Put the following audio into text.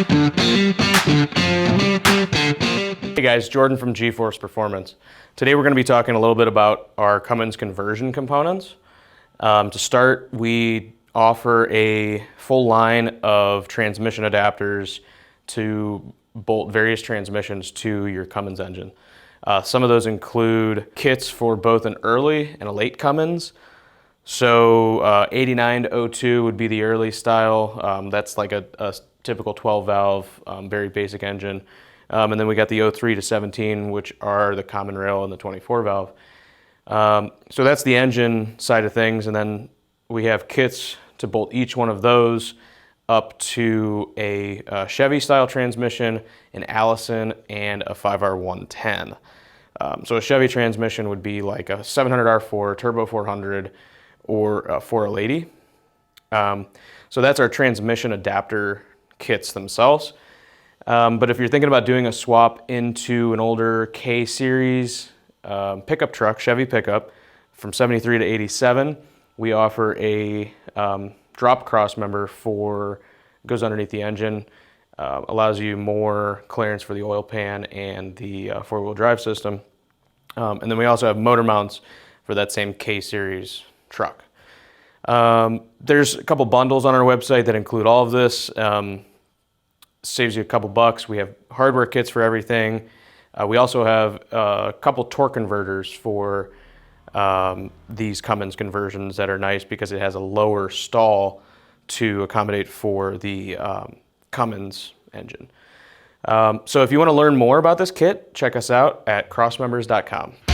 Hey guys, Jordan from G-Force Performance. Today we're going to be talking a little bit about our Cummins conversion components. To start, we offer a full line of transmission adapters to bolt various transmissions to your Cummins engine. Some of those include kits for both an early and a late Cummins. So 89 to 02 would be the early style. That's like a typical 12 valve, very basic engine. And then we got the 03 to 17, which are the common rail and the 24 valve. So that's the engine side of things. And then we have kits to bolt each one of those up to a Chevy style transmission, an Allison, and a 5R110. So a Chevy transmission would be like a 700R4, Turbo 400, or a 4L80. So that's our transmission adapter kits themselves. But if you're thinking about doing a swap into an older K Series pickup truck, Chevy pickup, from 73 to 87, we offer a drop cross member goes underneath the engine, allows you more clearance for the oil pan and the four-wheel drive system. And then we also have motor mounts for that same K Series truck. There's a couple bundles on our website that include all of this. Saves you a couple bucks. We have hardware kits for everything. We also have a couple torque converters for these Cummins conversions that are nice because it has a lower stall to accommodate for the Cummins engine. So if you want to learn more about this kit, check us out at crossmembers.com.